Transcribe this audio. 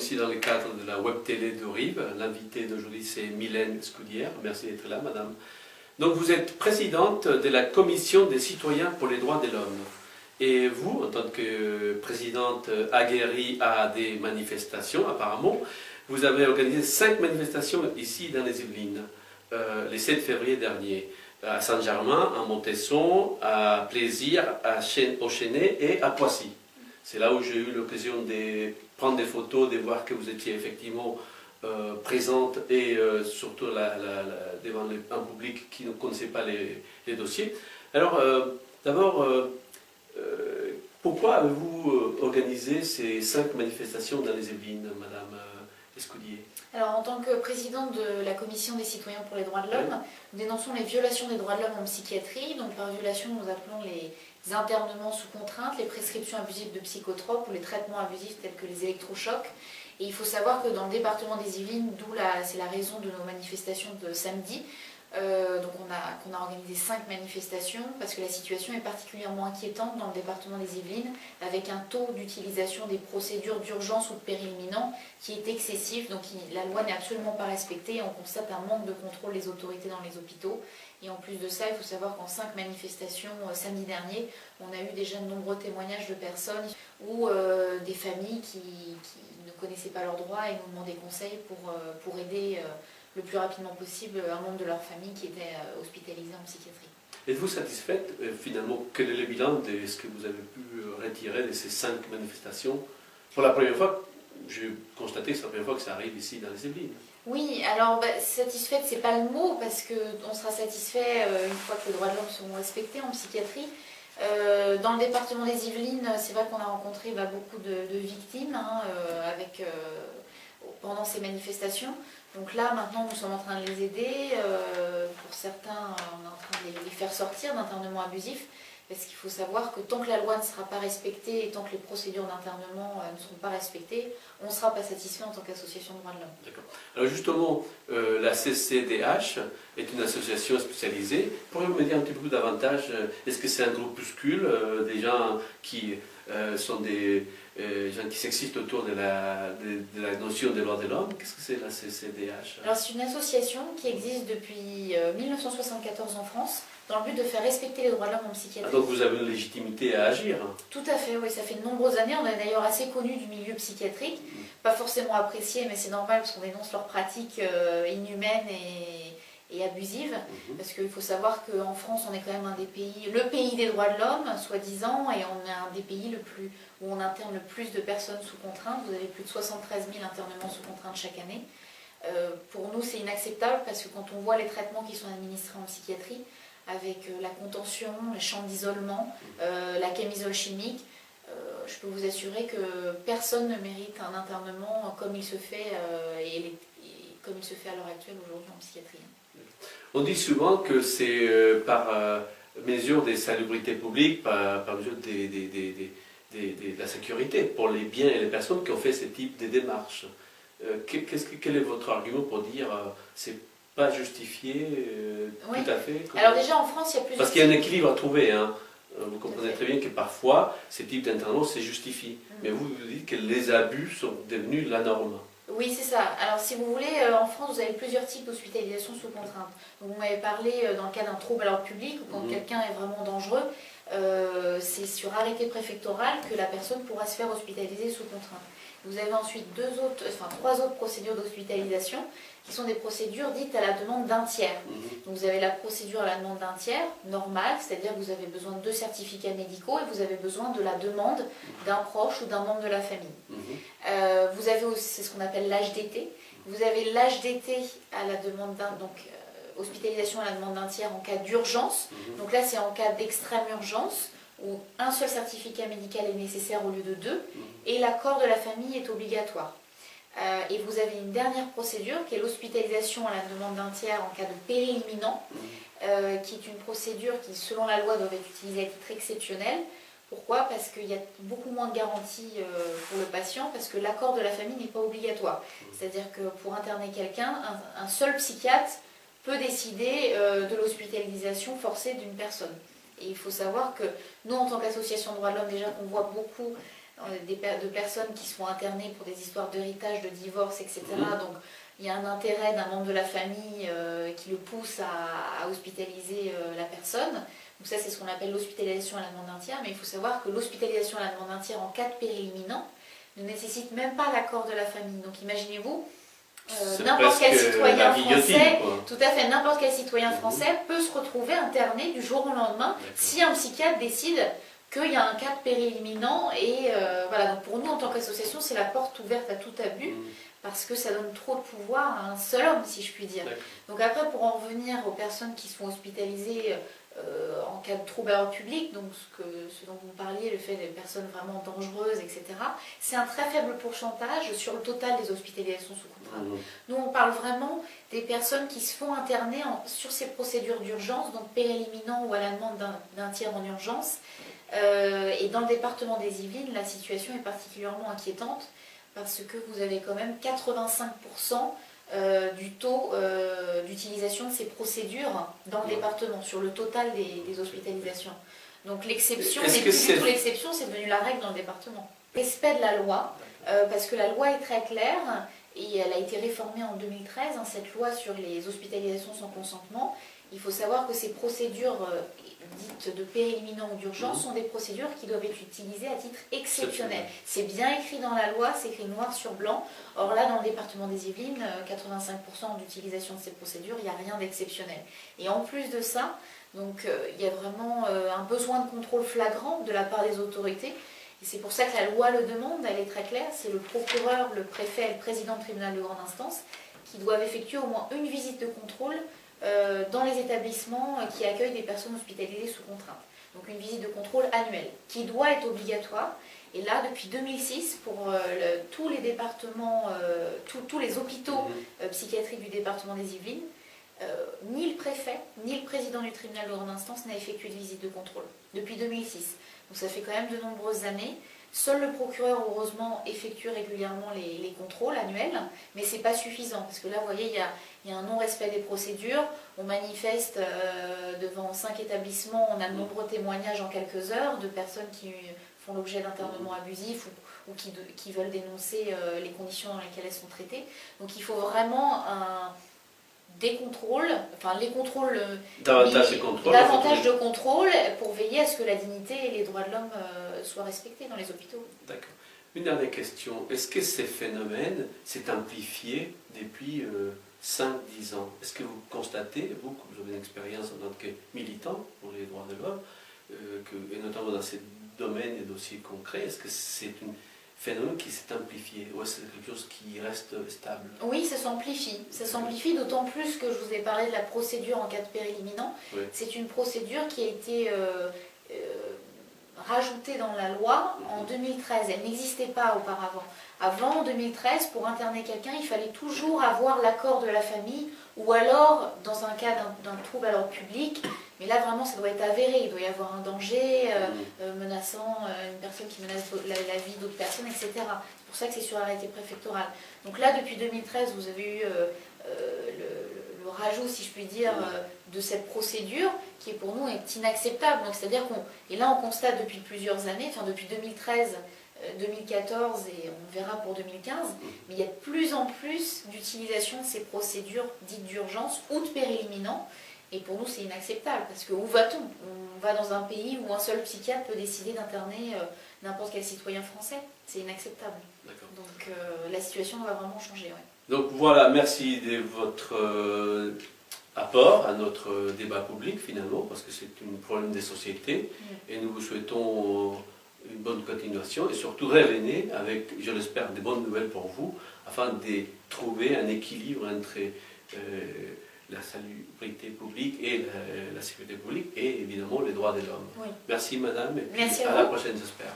ici dans le cadre de la web télé de Rives. L'invité d'aujourd'hui, c'est Mylène Scoudière. Merci d'être là, madame. Donc, vous êtes présidente de la Commission des citoyens pour les droits de l'homme. Et vous, en tant que présidente aguerrie à des manifestations, apparemment, vous avez organisé 5 manifestations ici dans les Yvelines, les 7 février dernier, à Saint-Germain, à Montesson, à Plaisir, au Chênay et à Poissy. C'est là où j'ai eu l'occasion de prendre des photos, de voir que vous étiez effectivement présente et surtout devant un public qui ne connaissait pas les dossiers. Alors, d'abord, pourquoi avez-vous organisé ces 5 manifestations dans les Yvelines, madame Escoudier? Alors, en tant que présidente de la Commission des citoyens pour les droits de l'homme, nous dénonçons les violations des droits de l'homme en psychiatrie. Donc, par violation, nous appelons les internements sous contrainte, les prescriptions abusives de psychotropes ou les traitements abusifs tels que les électrochocs. Et il faut savoir que dans le département des Yvelines, c'est la raison de nos manifestations de samedi, donc on a organisé 5 manifestations parce que la situation est particulièrement inquiétante dans le département des Yvelines avec un taux d'utilisation des procédures d'urgence ou de péril imminent qui est excessif, donc la loi n'est absolument pas respectée et on constate un manque de contrôle des autorités dans les hôpitaux. Et en plus de ça, il faut savoir qu'en 5 manifestations samedi dernier, on a eu déjà de nombreux témoignages de personnes ou des familles qui ne connaissaient pas leurs droits et nous demandaient conseil pour aider le plus rapidement possible un membre de leur famille qui était hospitalisé en psychiatrie. Êtes-vous satisfaite finalement? Quel est le bilan de ce que vous avez pu retirer de ces 5 manifestations? Pour la première fois, j'ai constaté que c'est la première fois que ça arrive ici dans les Yvelines. Oui, alors satisfaite, c'est pas le mot, parce qu'on sera satisfait une fois que les droits de l'homme seront respectés en psychiatrie. Dans le département des Yvelines, c'est vrai qu'on a rencontré beaucoup de victimes pendant ces manifestations. Donc là, maintenant, nous sommes en train de les aider. Pour certains, on est en train de les faire sortir d'internement abusif. Parce qu'il faut savoir que tant que la loi ne sera pas respectée et tant que les procédures d'internement ne seront pas respectées, on ne sera pas satisfait en tant qu'association de droits de l'homme. D'accord. Alors justement, la CCDH est une association spécialisée. Pourriez-vous me dire un petit peu davantage, est-ce que c'est un groupuscule, des gens qui sont des gens qui s'existent autour de la notion des droits de l'homme? Qu'est-ce que c'est la CCDH? Alors c'est une association qui existe depuis 1974 en France, dans le but de faire respecter les droits de l'homme en psychiatrie. Ah, donc vous avez une légitimité à agir? Tout à fait, oui, ça fait de nombreuses années. On est d'ailleurs assez connu du milieu psychiatrique, pas forcément apprécié, mais c'est normal parce qu'on dénonce leurs pratiques inhumaines et abusives. Parce qu'il faut savoir qu'en France, on est quand même le pays des droits de l'homme, soi-disant, et on est un des pays où on interne le plus de personnes sous contrainte. Vous avez plus de 73 000 internements sous contrainte chaque année. Pour nous, c'est inacceptable parce que quand on voit les traitements qui sont administrés en psychiatrie, avec la contention, les chambres d'isolement, la camisole chimique, je peux vous assurer que personne ne mérite un internement comme il se fait, comme il se fait à l'heure actuelle aujourd'hui en psychiatrie. On dit souvent que c'est par mesure des salubrités publiques, par mesure de la sécurité pour les biens et les personnes qui ont fait ce type de démarches. Quel est votre argument pour dire c'est pas justifié oui. Tout à fait? Alors déjà en France, il y a plusieurs... Parce qu'il y a un équilibre à trouver. Hein. Vous comprenez très bien que parfois, ces types d'internements, c'est justifié. Mais vous dites que les abus sont devenus la norme. Oui, c'est ça. Alors, si vous voulez, en France, vous avez plusieurs types d'hospitalisation sous contrainte. Donc, vous m'avez parlé dans le cas d'un trouble à l'ordre public, ou quand quelqu'un est vraiment dangereux, c'est sur arrêté préfectoral que la personne pourra se faire hospitaliser sous contrainte. Vous avez ensuite 3 autres procédures d'hospitalisation qui sont des procédures dites à la demande d'un tiers. Donc vous avez la procédure à la demande d'un tiers, normale, c'est-à-dire que vous avez besoin de 2 certificats médicaux et vous avez besoin de la demande d'un proche ou d'un membre de la famille. Vous avez aussi, c'est ce qu'on appelle l'HDT. Vous avez l'HDT à la demande hospitalisation à la demande d'un tiers en cas d'urgence. Donc là, c'est en cas d'extrême urgence, où un seul certificat médical est nécessaire au lieu de 2, et l'accord de la famille est obligatoire. Et vous avez une dernière procédure qui est l'hospitalisation à la demande d'un tiers en cas de péril imminent, qui est une procédure qui, selon la loi, doit être utilisée à titre exceptionnel. Pourquoi? Parce qu'il y a beaucoup moins de garanties pour le patient, parce que l'accord de la famille n'est pas obligatoire. C'est-à-dire que pour interner quelqu'un, un seul psychiatre peut décider de l'hospitalisation forcée d'une personne. Et il faut savoir que nous, en tant qu'association de droits de l'homme, déjà qu'on voit beaucoup de personnes qui sont internées pour des histoires d'héritage, de divorce, etc. Donc il y a un intérêt d'un membre de la famille qui le pousse à hospitaliser la personne. Donc ça, c'est ce qu'on appelle l'hospitalisation à la demande d'un tiers. Mais il faut savoir que l'hospitalisation à la demande d'un tiers en cas de péril imminent ne nécessite même pas l'accord de la famille. Donc imaginez-vous, n'importe quel citoyen français, tout à fait, n'importe quel citoyen français peut se retrouver interné du jour au lendemain si un psychiatre décide qu'il y a un cas de péril imminent. Et voilà, donc pour nous en tant qu'association, c'est la porte ouverte à tout abus, parce que ça donne trop de pouvoir à un seul homme, si je puis dire. Donc après, pour en revenir aux personnes qui sont hospitalisées en cas de trouble à l'ordre public, donc ce dont vous parliez, le fait des personnes vraiment dangereuses, etc., c'est un très faible pourcentage sur le total des hospitalisations sous contrainte. Nous, on parle vraiment des personnes qui se font interner sur ces procédures d'urgence, donc péril imminent ou à la demande d'un tiers en urgence. Et dans le département des Yvelines, la situation est particulièrement inquiétante parce que vous avez quand même 85% du taux d'utilisation de ces procédures dans le département, sur le total des hospitalisations. Donc l'exception n'est plus du tout l'exception, c'est devenu la règle dans le département. Respect de la loi, parce que la loi est très claire, et elle a été réformée en 2013, cette loi sur les hospitalisations sans consentement. Il faut savoir que ces procédures dites de péril imminent ou d'urgence sont des procédures qui doivent être utilisées à titre exceptionnel. C'est bien écrit dans la loi, c'est écrit noir sur blanc. Or là, dans le département des Yvelines, 85% d'utilisation de ces procédures, il n'y a rien d'exceptionnel. Et en plus de ça, donc, il y a vraiment un besoin de contrôle flagrant de la part des autorités. Et c'est pour ça que la loi le demande, elle est très claire, c'est le procureur, le préfet et le président du tribunal de grande instance qui doivent effectuer au moins une visite de contrôle dans les établissements qui accueillent des personnes hospitalisées sous contrainte. Donc une visite de contrôle annuelle qui doit être obligatoire. Et là, depuis 2006, pour tous les départements, tous les hôpitaux psychiatriques du département des Yvelines, ni le préfet, ni le président du tribunal de grande instance n'a effectué de visite de contrôle depuis 2006. Donc ça fait quand même de nombreuses années. Seul le procureur, heureusement, effectue régulièrement les contrôles annuels, mais ce n'est pas suffisant, parce que là, vous voyez, il y a un non-respect des procédures, on manifeste devant 5 établissements, on a de nombreux témoignages en quelques heures de personnes qui font l'objet d'internements abusifs ou qui veulent dénoncer les conditions dans lesquelles elles sont traitées. Donc il faut vraiment des contrôles, enfin les contrôles, davantage de contrôle pour veiller à ce que la dignité et les droits de l'homme soient respectés dans les hôpitaux. D'accord. Une dernière question. Est-ce que ces phénomènes s'est amplifié depuis 5-10 ans? Est-ce que vous constatez, vous, que vous avez une expérience en tant que militant pour les droits de l'homme, et notamment dans ces domaines et dossiers concrets, est-ce que c'est un phénomène qui s'est amplifié ou est-ce quelque chose qui reste stable? Oui, ça s'amplifie. Ça s'amplifie d'autant plus que je vous ai parlé de la procédure en cas de péril imminent. Oui. C'est une procédure qui a été rajoutée dans la loi en 2013. Elle n'existait pas auparavant. Avant, en 2013, pour interner quelqu'un, il fallait toujours avoir l'accord de la famille ou alors, dans un cas d'un trouble à l'ordre public, mais là vraiment ça doit être avéré, il doit y avoir un danger menaçant une personne qui menace la vie d'autres personnes, etc. C'est pour ça que c'est sur arrêté préfectoral. Donc là, depuis 2013, vous avez eu le rajout, si je puis dire, de cette procédure qui pour nous est inacceptable. Donc c'est-à-dire et là on constate depuis plusieurs années, enfin depuis 2013, 2014 et on verra pour 2015, mais il y a de plus en plus d'utilisation de ces procédures dites d'urgence ou de péril imminent. Et pour nous, c'est inacceptable, parce que où va-t-on? On va dans un pays où un seul psychiatre peut décider d'interner n'importe quel citoyen français. C'est inacceptable. Donc la situation doit vraiment changer. Ouais. Donc voilà, merci de votre apport à notre débat public finalement, parce que c'est un problème des sociétés. Et nous vous souhaitons une bonne continuation et surtout revenez avec, je l'espère, des bonnes nouvelles pour vous, afin de trouver un équilibre entre la salubrité publique et la sécurité publique et évidemment les droits de l'homme. Oui. Merci madame et puis à la prochaine j'espère.